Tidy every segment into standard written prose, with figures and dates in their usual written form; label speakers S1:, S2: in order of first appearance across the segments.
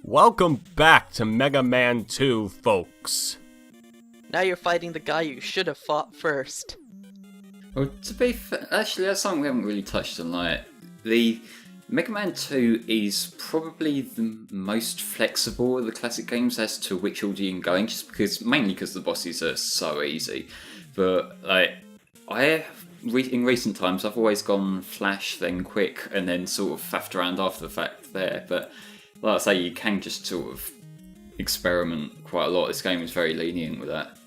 S1: Welcome back to Mega Man 2, folks.
S2: Now you're fighting the guy you should have fought first.
S3: Well, to be fair, actually, that's something we haven't really touched on. Like, the Mega Man 2 is probably the most flexible of the classic games as to which order you can go in, just because, mainly because the bosses are so easy. But, like, in recent times, I've always gone flash, then quick, and then sort of faffed around after the fact there. But, like I say, you can just sort of experiment quite a lot. This game is very lenient with that.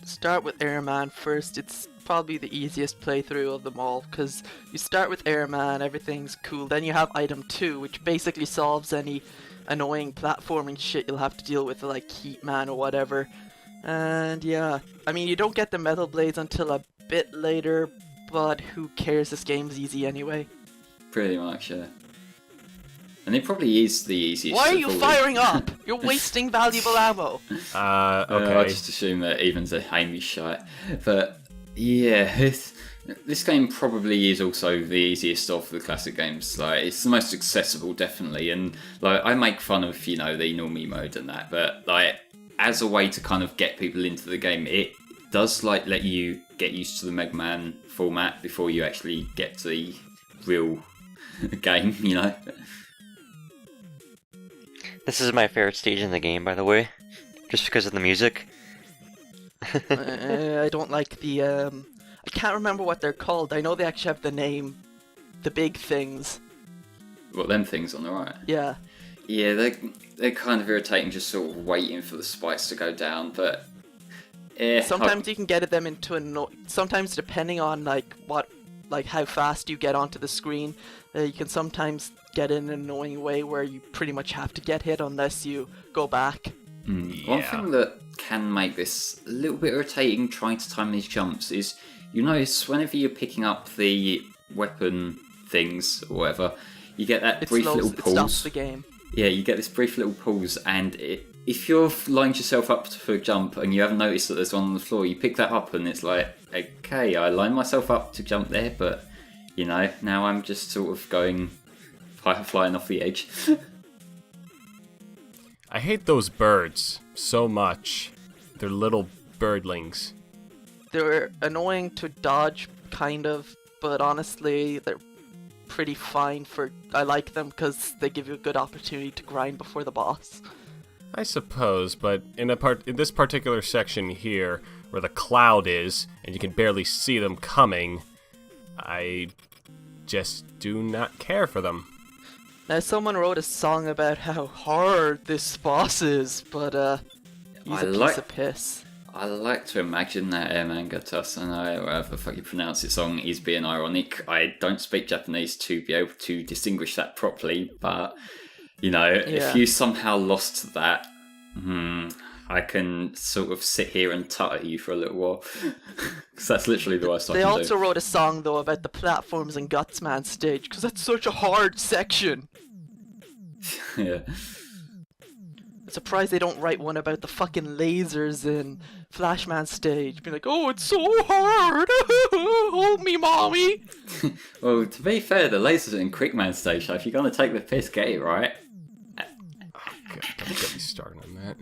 S2: Start with Airman first. It's probably the easiest playthrough of them all, because you start with Airman, everything's cool. Then you have Item 2, which basically solves any annoying platforming shit you'll have to deal with, like Heat Man or whatever. And yeah, I mean, you don't get the Metal Blades until a bit later, but who cares, this game's easy anyway.
S3: Pretty much, yeah. And it probably is the easiest.
S2: Why are you firing up? You're wasting valuable ammo.
S1: Okay.
S3: I just assume that even the aim is shite. But yeah, this game probably is also the easiest of the classic games. Like, it's the most accessible, definitely. And like, I make fun of the normie mode and that, but like, as a way to kind of get people into the game, it does like let you get used to the Mega Man format before you actually get to the real game.
S4: This is my favorite stage in the game, by the way, just because of the music.
S2: I don't like the, I can't remember what they're called. I know they actually have the name, the big things.
S3: What, them things on the right?
S2: Yeah.
S3: Yeah, they're kind of irritating, just sort of waiting for the spikes to go down, but...
S2: Sometimes you can get them into sometimes depending on how fast you get onto the screen, you can sometimes get in an annoying way where you pretty much have to get hit unless you go back.
S1: Yeah.
S3: One thing that can make this a little bit irritating trying to time these jumps is, you notice whenever you're picking up the weapon things or whatever, you get that brief little pause.
S2: It stops the game.
S3: Yeah, you get this brief little pause, and if you're lined yourself up for a jump and you haven't noticed that there's one on the floor, you pick that up and it's like, okay, I lined myself up to jump there, but now I'm just sort of going flying off the edge.
S1: I hate those birds so much. They're little birdlings.
S2: They're annoying to dodge, kind of, but honestly, they're pretty fine I like them because they give you a good opportunity to grind before the boss.
S1: I suppose, but in this particular section here, where the cloud is, and you can barely see them coming, I just do not care for them.
S2: Now, someone wrote a song about how hard this boss is, but he's a piece of piss.
S3: I like to imagine that Airman Gatasana, or however the fuck you pronounce it, song is being ironic. I don't speak Japanese to be able to distinguish that properly, but, if you somehow lost that, I can sort of sit here and tut at you for a little while. Because that's literally the worst I can do.
S2: They also wrote a song, though, about the platforms in Gutsman stage, because that's such a hard section.
S3: Yeah.
S2: I'm surprised they don't write one about the fucking lasers in Flashman stage. Be like, oh, it's so hard! Hold me, mommy!
S3: Well, to be fair, the lasers in Quickman stage, so if you're going to take the piss, get it right.
S1: God, don't get me started on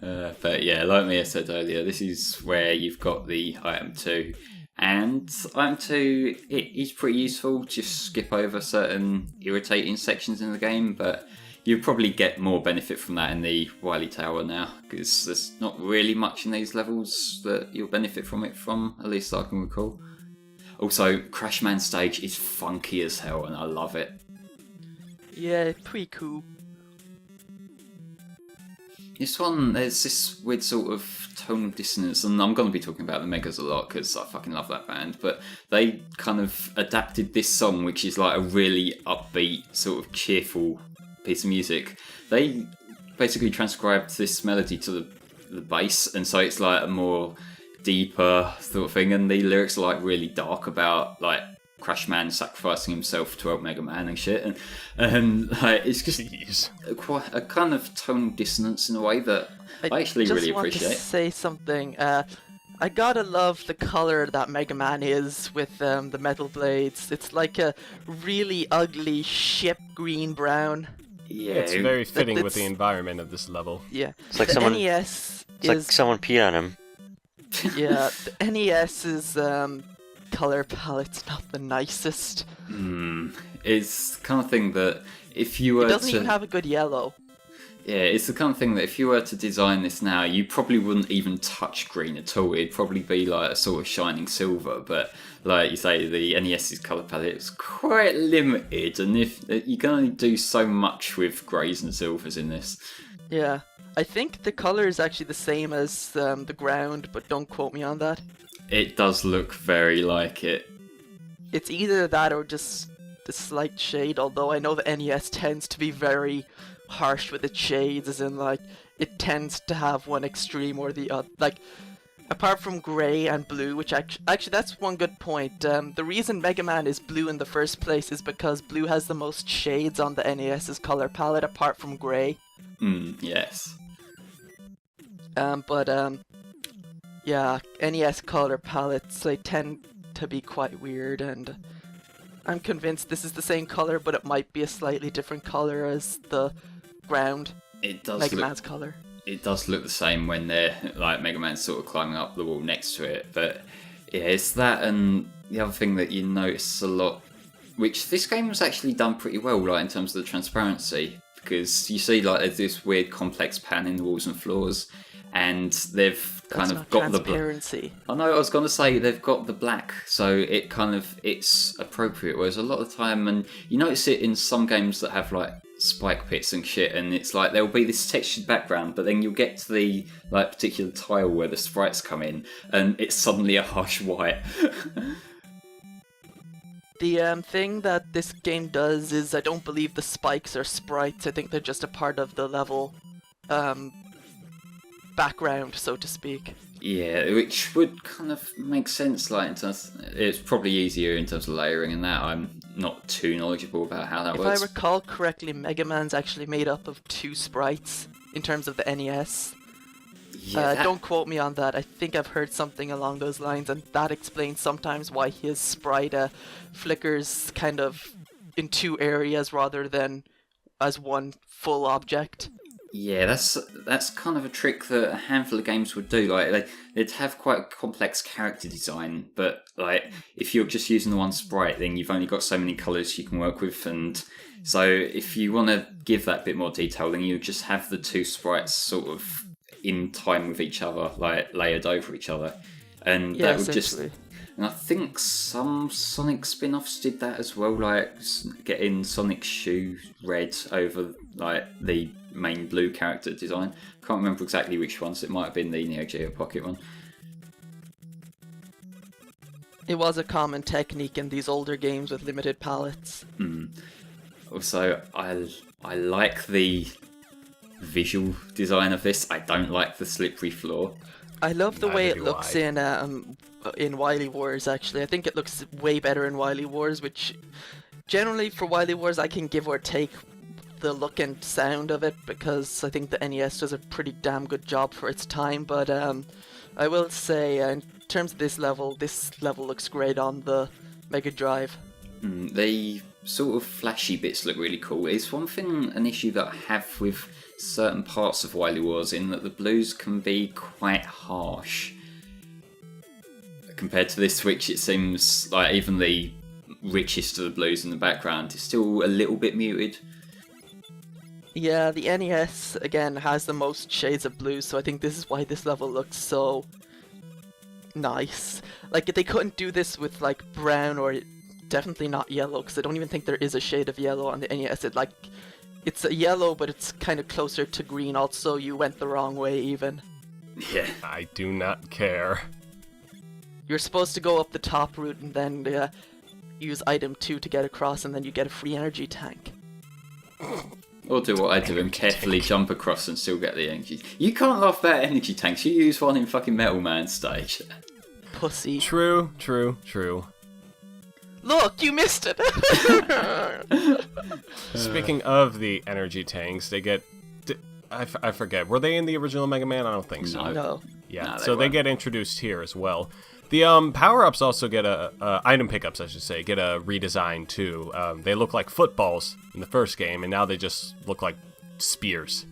S1: that.
S3: But yeah, like Mia said earlier, this is where you've got the Item 2. And Item 2, it is pretty useful. Just skip over certain irritating sections in the game, but you probably get more benefit from that in the Wily Tower now, because there's not really much in these levels that you'll benefit from it from, at least I can recall. Also, Crashman stage is funky as hell, and I love it.
S2: Yeah, pretty cool.
S3: This one, there's this weird sort of tonal dissonance, and I'm going to be talking about the Megas a lot because I fucking love that band, but they kind of adapted this song, which is like a really upbeat, sort of cheerful piece of music. They basically transcribed this melody to the bass, and so it's like a more deeper sort of thing, and the lyrics are like really dark about like Crashman sacrificing himself to help Mega Man and shit, and it's just quite a kind of tonal dissonance in a way that I actually really appreciate.
S2: I just want to say something. I gotta love the color that Mega Man is with the metal blades. It's like a really ugly ship green brown.
S3: Yeah,
S1: It's very fitting with the
S2: it's-
S1: environment of this level.
S2: Yeah.
S4: It's like
S2: the
S4: someone.
S2: NES
S4: It's like
S2: is
S4: someone peed on him.
S2: yeah. The NES's color palette's not the nicest.
S3: It's the kind of thing that if you
S2: It
S3: were
S2: doesn't
S3: to
S2: even have a good yellow.
S3: yeah, it's the kind of thing that if you were to design this now, you probably wouldn't even touch green at all. It'd probably be like a sort of shining silver. But like you say, the NES's color palette is quite limited, and if you can only do so much with greys and silvers in this.
S2: Yeah. I think the color is actually the same as the ground, but don't quote me on that.
S3: It does look very like it.
S2: It's either that or just the slight shade, although I know the NES tends to be very harsh with its shades, as in, like, it tends to have one extreme or the other. Like, apart from grey and blue, which actually that's one good point. The reason Mega Man is blue in the first place is because blue has the most shades on the NES's color palette, apart from grey.
S3: Yes.
S2: Yeah, NES color palettes, they tend to be quite weird, and I'm convinced this is the same color, but it might be a slightly different color as the ground,
S3: It does
S2: Mega
S3: look.
S2: Man's color.
S3: It does look the same when they're like Mega Man's sort of climbing up the wall next to it, but yeah, it's that, and the other thing that you notice a lot, which this game was actually done pretty well, like in terms of the transparency, because you see like there's this weird complex pan in the walls and floors, and they've kind
S2: That's
S3: of
S2: not
S3: got the
S2: transparency.
S3: I know I was going to say they've got the black, so it kind of it's appropriate. Whereas a lot of the time, and you notice it in some games that have like spike pits and shit, and it's like there'll be this textured background, but then you'll get to the like particular tile where the sprites come in, and it's suddenly a harsh white.
S2: The thing that this game does is I don't believe the spikes are sprites. I think they're just a part of the level background, so to speak.
S3: Yeah, which would kind of make sense. Like in terms, it's probably easier in terms of layering and that. I'm not too knowledgeable about how that
S2: If
S3: works.
S2: I recall correctly, Mega Man's actually made up of 2 sprites in terms of the NES.
S3: Yeah,
S2: Don't quote me on that. I think I've heard something along those lines, and that explains sometimes why his sprite flickers kind of in 2 areas rather than as one full object.
S3: Yeah, that's kind of a trick that a handful of games would do. Like they'd have quite a complex character design, but like if you're just using the one sprite, then you've only got so many colours you can work with, and so if you want to give that bit more detail, then you just have the 2 sprites sort of in time with each other, like layered over each other, and
S2: Yeah,
S3: that would just.
S2: essentially.
S3: And I think some Sonic spin-offs did that as well, like getting Sonic's shoe red over like the main blue character design. Can't remember exactly which ones. It might have been the Neo Geo Pocket one.
S2: It was a common technique in these older games with limited palettes.
S3: Also, I like the visual design of this. I don't like the slippery floor.
S2: I love the way
S1: Neither
S2: it
S1: do
S2: looks
S1: I.
S2: in Wily Wars, actually. I think it looks way better in Wily Wars, which generally for Wily Wars I can give or take the look and sound of it, because I think the NES does a pretty damn good job for its time, but I will say in terms of this level looks great on the Mega Drive.
S3: The sort of flashy bits look really cool. It's an issue that I have with certain parts of Wily Wars, in that the blues can be quite harsh. Compared to this, which it seems like even the richest of the blues in the background is still a little bit muted.
S2: Yeah, the NES, again, has the most shades of blue, so I think this is why this level looks so nice. Like, they couldn't do this with, like, brown or definitely not yellow, because I don't even think there is a shade of yellow on the NES. It's a yellow, but it's kind of closer to green. Also, you went the wrong way, even.
S3: Yeah.
S1: I do not care.
S2: You're supposed to go up the top route and then use item 2 to get across, and then you get a free energy tank.
S3: Or do what I do and carefully jump across and still get the energy. You can't laugh about energy tanks. You use one in fucking Metal Man stage.
S2: Pussy.
S1: True.
S2: Look, you missed it!
S1: Speaking of the energy tanks, they get... I forget. Were they in the original Mega Man? I don't think so.
S3: No.
S2: No.
S1: Yeah,
S3: No, they
S1: so they
S3: weren't.
S1: get introduced here as well. The power-ups also get item pickups, I should say, get a redesign too. They look like footballs in the first game, and now they just look like spears.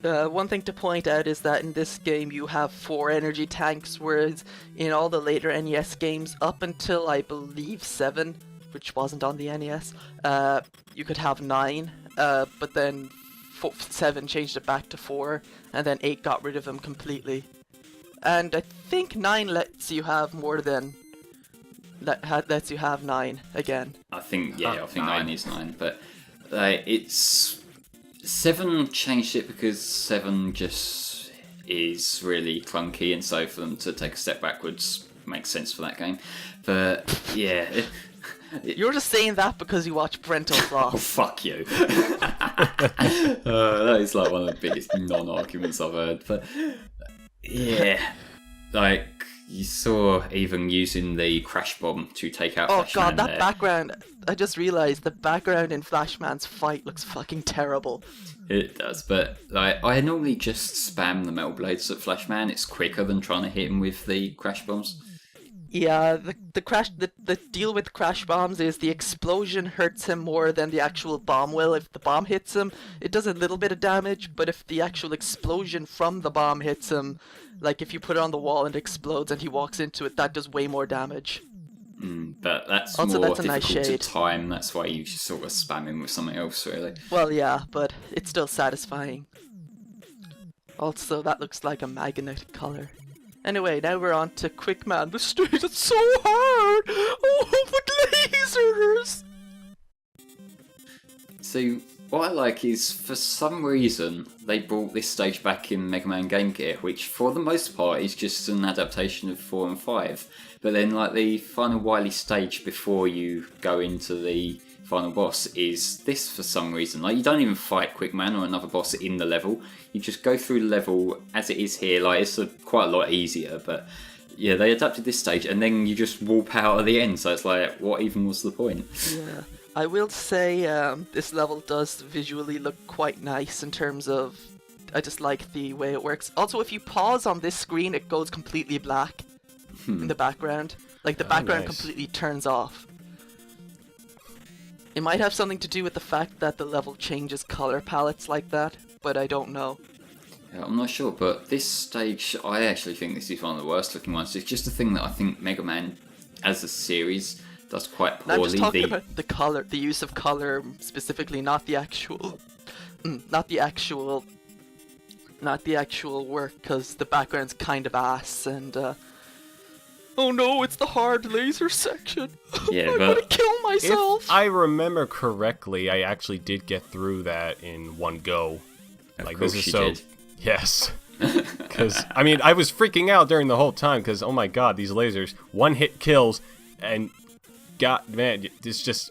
S2: One thing to point out is that in this game you have 4 energy tanks, whereas in all the later NES games, up until I believe 7, which wasn't on the NES, you could have 9, but then 7 changed it back to 4, and then 8 got rid of them completely. And I think 9 lets you have more than... lets you have 9 again.
S3: I think 9 is 9, but it's... 7 changed it because 7 just is really clunky, and so for them to take a step backwards makes sense for that game. But yeah...
S2: You're just saying that because you watch Brent O'Clock.
S3: Oh, fuck you. That is like one of the biggest non-arguments I've heard. But yeah, like you saw even using the crash bomb to take out
S2: Oh
S3: Flashman
S2: god, that
S3: there.
S2: background, I just realised the background in Flashman's fight looks fucking terrible.
S3: It does, but like I normally just spam the metal blades at Flashman. It's quicker than trying to hit him with the crash bombs.
S2: Yeah, the deal with crash bombs is the explosion hurts him more than the actual bomb will. If the bomb hits him, it does a little bit of damage, but if the actual explosion from the bomb hits him, like if you put it on the wall and it explodes and he walks into it, that does way more damage.
S3: But that's
S2: Also,
S3: more
S2: that's a nice
S3: difficult to
S2: shade.
S3: time. That's why you just sort of spam him with something else, really.
S2: Well, yeah, but it's still satisfying. Also, that looks like a magnetic color. Anyway, now we're on to Quickman. The stage is so hard! Oh, but lasers!
S3: So, what I like is, for some reason, they brought this stage back in Mega Man Game Gear, which, for the most part, is just an adaptation of 4 and 5. But then, like, the final Wily stage before you go into the final boss is this for some reason. Like, you don't even fight Quickman or another boss in the level. You just go through the level as it is here. Like, it's quite a lot easier, but yeah, they adapted this stage and then you just warp out at the end. So it's like, what even was the point?
S2: Yeah, I will say this level does visually look quite nice in terms of... I just like the way it works. Also, if you pause on this screen, it goes completely black in the background. Like, the background
S1: nice.
S2: completely turns off. It might have something to do with the fact that the level changes color palettes like that, but I don't know.
S3: Yeah, I'm not sure, but this stage, I actually think this is one of the worst looking ones. It's just a thing that I think Mega Man, as a series, does quite
S2: And I'm just
S3: poorly.
S2: talking about the color, the use of color specifically, not the actual, not the actual work, because the background's kind of ass, and oh no, it's the hard laser section.
S3: Yeah,
S2: I'm
S3: but
S2: gonna kill myself.
S1: If I remember correctly, I actually did get through that in one go.
S3: of course you did.
S1: Yes. Because, I mean, I was freaking out during the whole time, because, oh my god, these lasers, one hit kills, and, god, man, it's just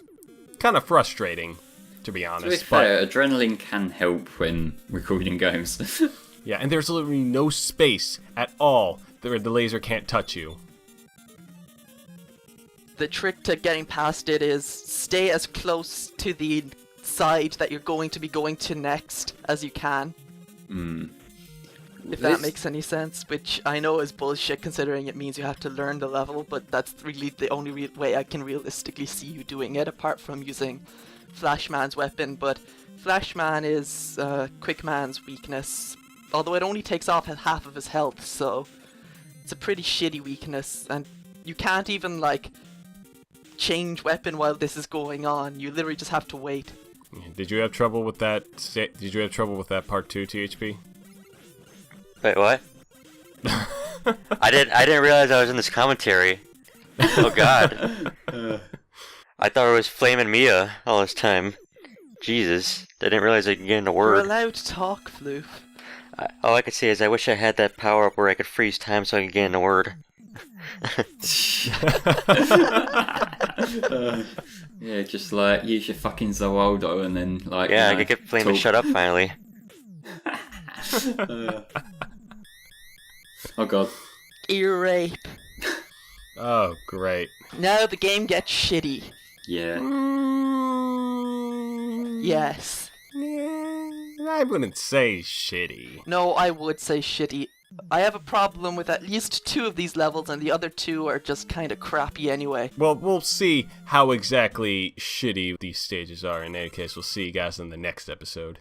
S1: kind of frustrating, to be
S3: To be
S1: honest.
S3: fair, adrenaline can help when recording games.
S1: Yeah, and there's literally no space at all where the laser can't touch you.
S2: The trick to getting past it is stay as close to the side that you're going to be going to next as you can. If that
S3: This-
S2: makes any sense, which I know is bullshit considering it means you have to learn the level, but that's really the only way I can realistically see you doing it, apart from using Flashman's weapon. But Flashman is Quickman's weakness, although it only takes off half of his health, so it's a pretty shitty weakness, and you can't even, like, change weapon while this is going on. You literally just have to wait.
S1: Did you have trouble with that? Did you have trouble with that part 2, THP?
S4: Wait, what? I didn't realize I was in this commentary. Oh god. I thought it was Flamin' Mia all this time. Jesus. I didn't realize I could get into
S2: You're
S4: word.
S2: allowed to talk, Floof.
S4: All I could say is I wish I had that power up where I could freeze time so I could get into word.
S3: Yeah, just like use your fucking Zoaldo and then like
S4: Yeah,
S3: you know,
S4: I could get Flamin'
S3: talk.
S4: shut up finally.
S3: Oh god.
S2: Ear rape.
S1: Oh, great.
S2: Now the game gets shitty.
S3: Yeah.
S2: Yes.
S1: I wouldn't say shitty.
S2: No, I would say shitty. I have a problem with at least 2 of these levels, and the other 2 are just kind of crappy anyway.
S1: Well, we'll see how exactly shitty these stages are. In any case, we'll see you guys in the next episode.